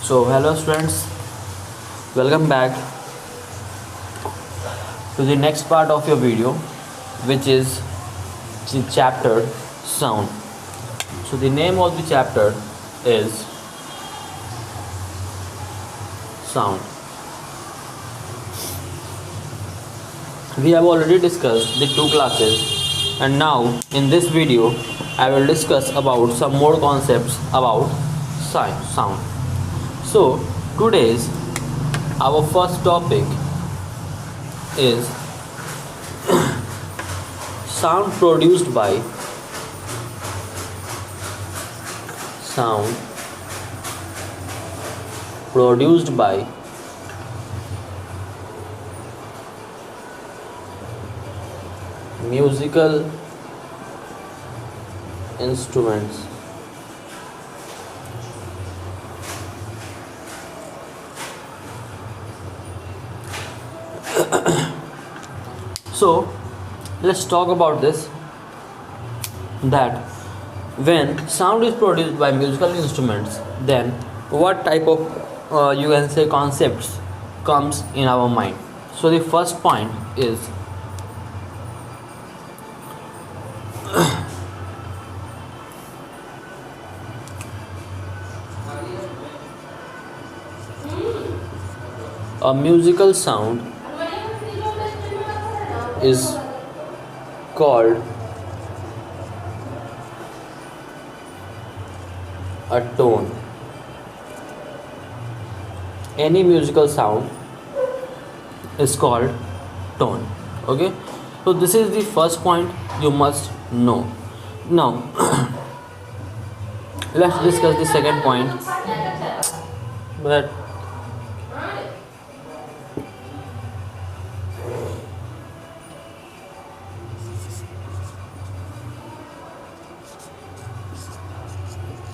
So, hello students, welcome back to the next part of your video, which is the chapter sound. So, the name of the chapter is sound. We have already discussed the two classes, and now in this video I will discuss about some more concepts about sound. So, today's our first topic is sound produced by musical instruments. So let's talk about this, that when sound is produced by musical instruments, then what type of you can say concepts comes in our mind. So the first point is a musical sound is called a tone. Any musical sound is called tone. Okay, so this is the first point you must know. Now let's discuss the second point, but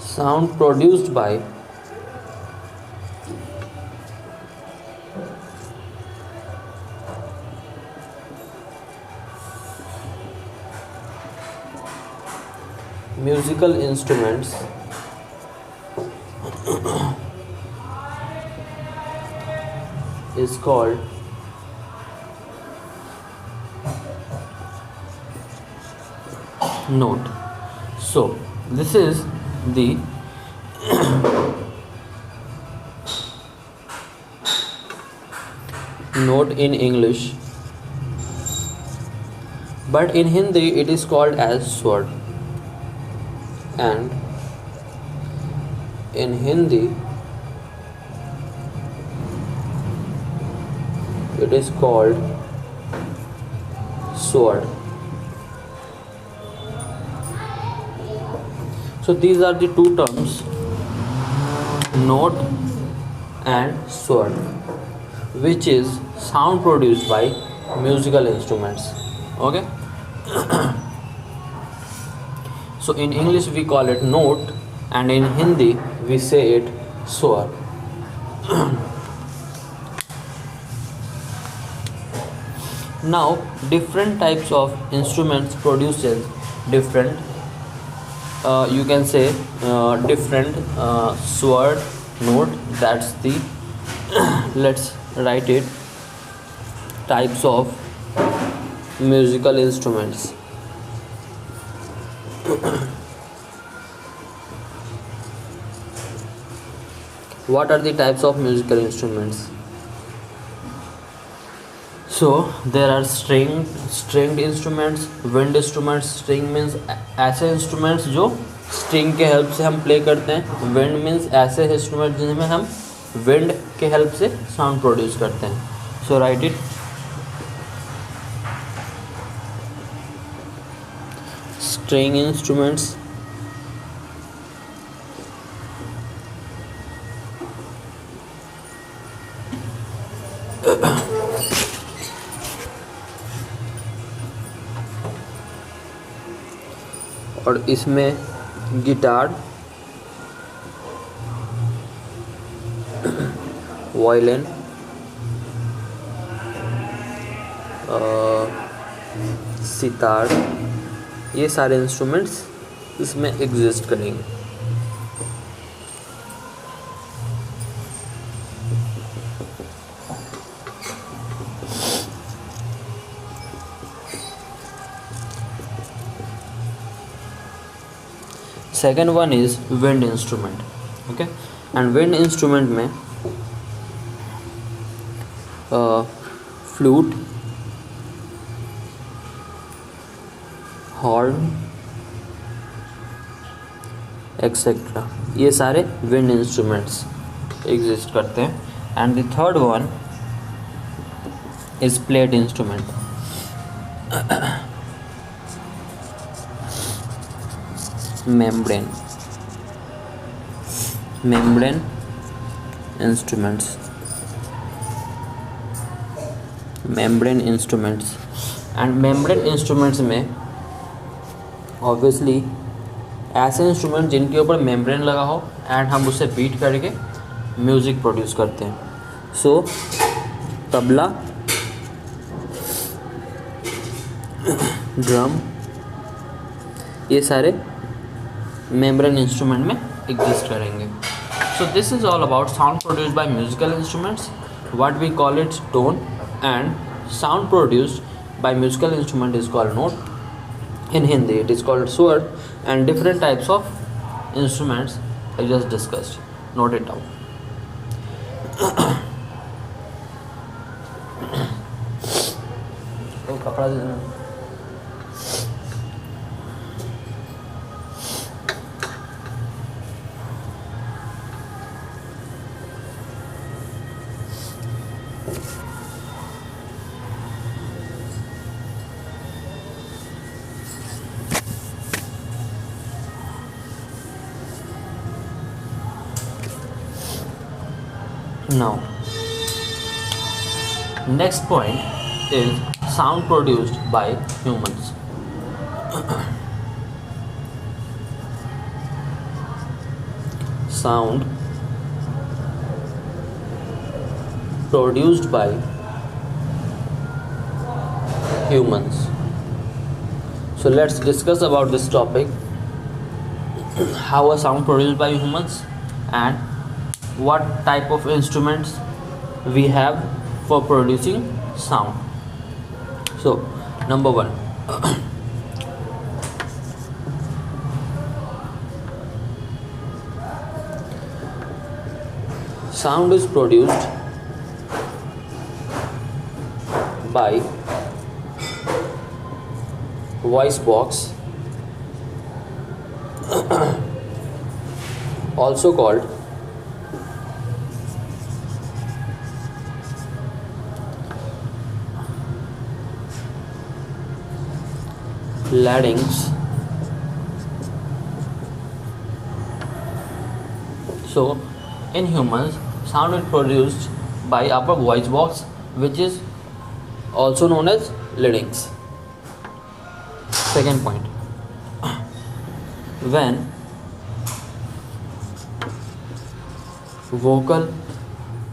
sound produced by musical instruments is called note. So this is the note in English, but in Hindi it is called as swar, and in Hindi it is called swar. So these are the two terms, note and swar, which is sound produced by musical instruments. Okay. So in English we call it note, and in Hindi we say it swar. Now different types of instruments produces different you can say different swar, note, that's the let's write it, types of musical instruments. What are the types of musical instruments? So there are stringed instruments, wind instruments. String means ऐसे instruments जो string के help से हम play करते हैं. Wind means ऐसे instruments जिनमें हम wind के help से sound produce करते हैं. So write it. String instruments, और इसमें गिटार, वायलिन, सितार, ये सारे इंस्ट्रूमेंट्स इसमें एग्जिस्ट करेंगे. Second one is wind instrument. Okay, and wind instrument में फ्लूट, हॉर्न एक्सेट्रा, ये सारे विंड इंस्ट्रूमेंट्स एग्जिस्ट करते हैं. And the third one is plate instrument. membrane instruments. And membrane instruments में ऑब्वियसली ऐसे इंस्ट्रूमेंट जिनके ऊपर मेम्ब्रेन लगा हो एंड हम उसे बीट करके म्यूज़िक प्रोड्यूस करते हैं. सो तबला, ड्रम, ये सारे मेम्ब्रेन इंस्ट्रूमेंट में एग्जिस्ट करेंगे. So this is all about sound produced by musical instruments, what we call its tone, and sound produced by musical instrument is called note. In Hindi it is called swar, and different types of instruments I just discussed. Note it down. तो कपड़ा दे देना. Now, next point is sound produced by humans. Sound produced by humans. So let's discuss about this topic, how a sound produced by humans and what type of instruments we have for producing sound. So number one, sound is produced by voice box, also called larynx. So in humans, sound is produced by upper voice box, which is also known as larynx. Second point, when vocal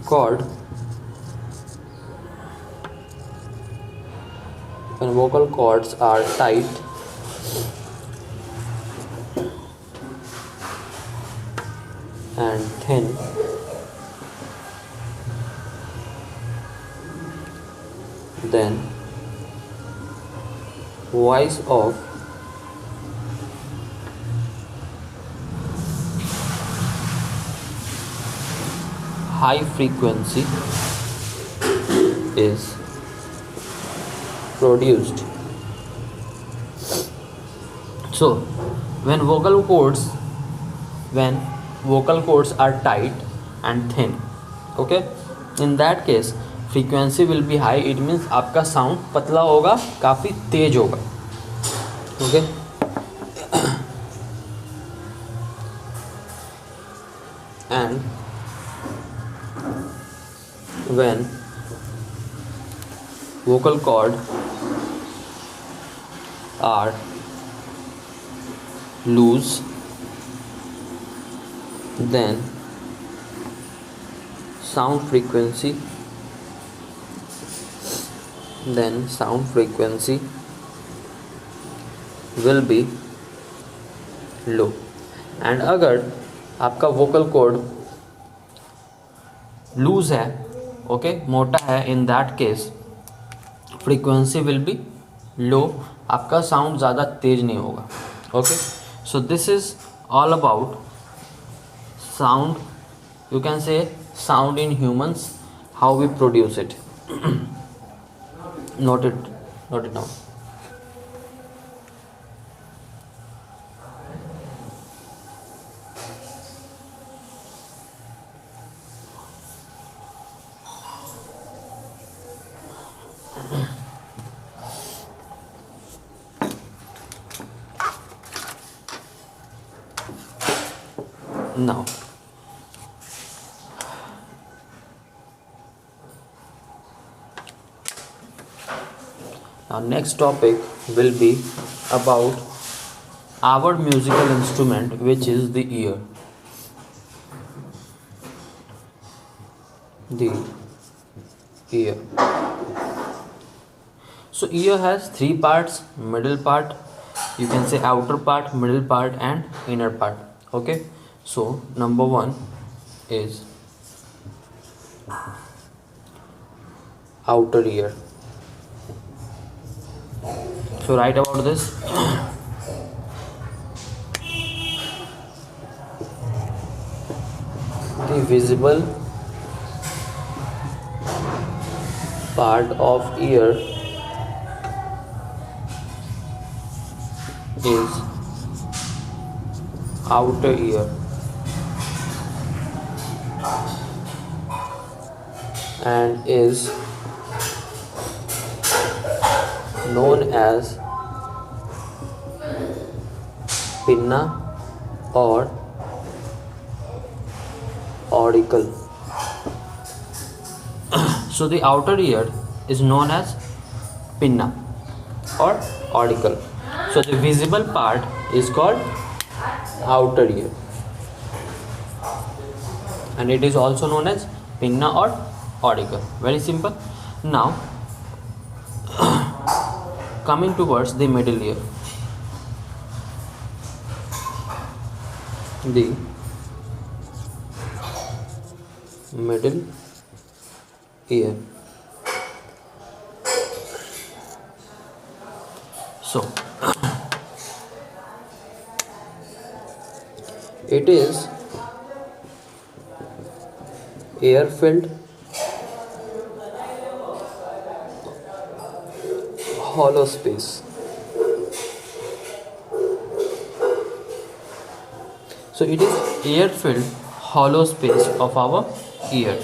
cord when vocal cords are tight and thin, then voice of high frequency is produced. So when vocal cords are tight and thin, okay, in that case frequency will be high. It means आपका sound पतला होगा, काफ़ी तेज होगा. Okay, and when vocal cord are loose, then sound frequency will be low. and अगर आपका vocal cord loose है okay, मोटा है, in that case frequency will be low, आपका साउंड ज़्यादा तेज नहीं होगा. Okay, so this is all about sound. You can say sound in humans, how we produce it. Note it down. Now our next topic will be about our musical instrument, which is the ear. The ear. So ear has three parts: middle part, you can say outer part, middle part, and inner part. Okay, so number one is outer ear. So write about this. The visible part of ear is outer ear, and is known as pinna or auricle. So the outer ear is known as pinna or auricle. So the visible part is called outer ear, and it is also known as pinna or auricle. Very simple. Now coming towards the middle ear. The middle ear. So it is air filled hollow space. So it is air filled hollow space of our ear,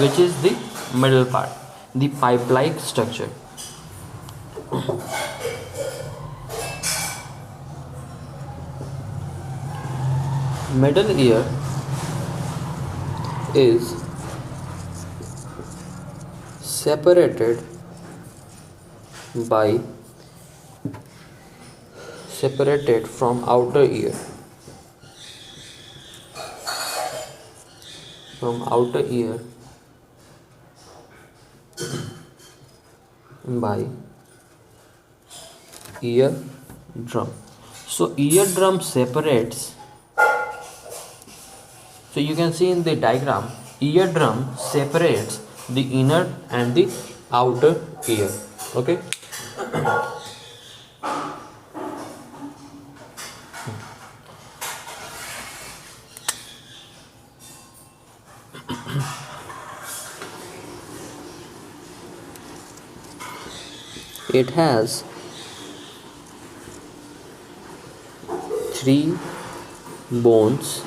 which is the middle part, the pipe like structure. Middle ear is separated from outer ear, by ear drum. So eardrum separates. So you can see in the diagram, eardrum separates the inner and the outer ear. Okay. It has three bones,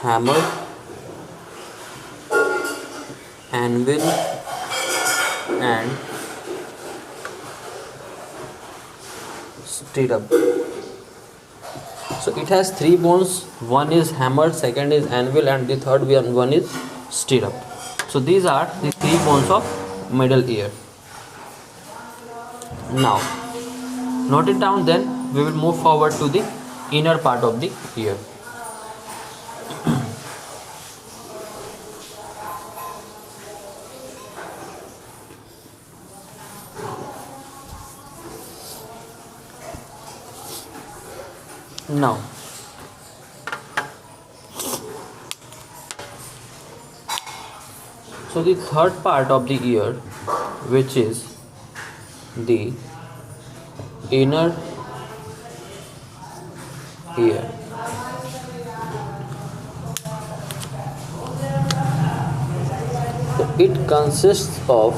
hammer, anvil, and stirrup. So it has three bones. One is hammer, second is anvil, and the third one is stirrup. So these are the three bones of middle ear. Now note it down, then we will move forward to the inner part of the ear. Now So the third part of the ear, which is the inner ear. So it consists of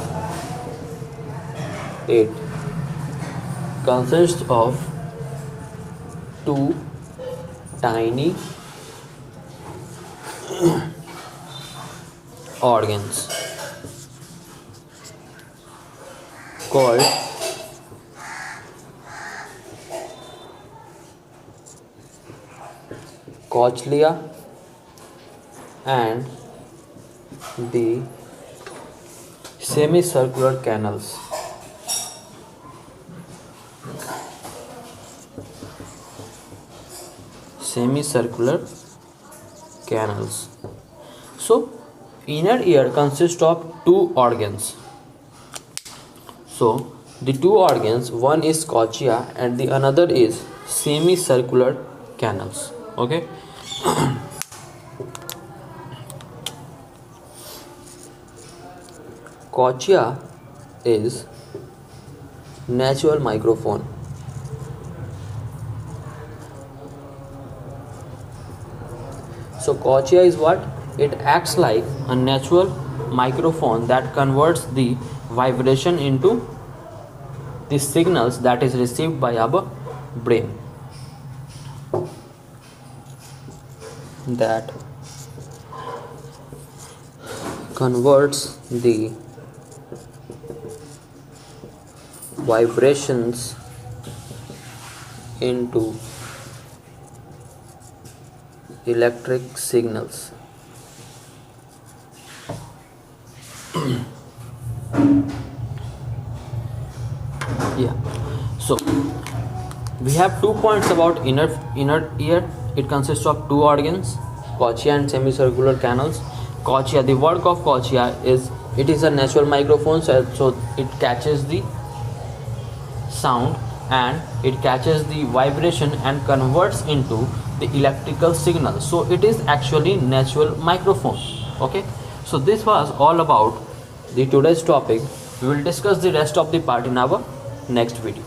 two tiny organs called cochlea and the semicircular canals. So inner ear consists of two organs. So the two organs, one is cochlea and the another is semicircular canals. Okay. Cochlea is natural microphone. So cochlea is what? It acts like a natural microphone that converts the vibration into the signals that is received by our brain. That converts the vibrations into electric signals. Yeah, so we have 2 points about inner ear. It consists of two organs, cochlea and semicircular canals. Cochlea, the work of cochlea is it is a natural microphone, so it catches the sound and it catches the vibration and converts into the electrical signal. So it is actually natural microphone. Okay, so this was all about the today's topic. We will discuss the rest of the part in our next video.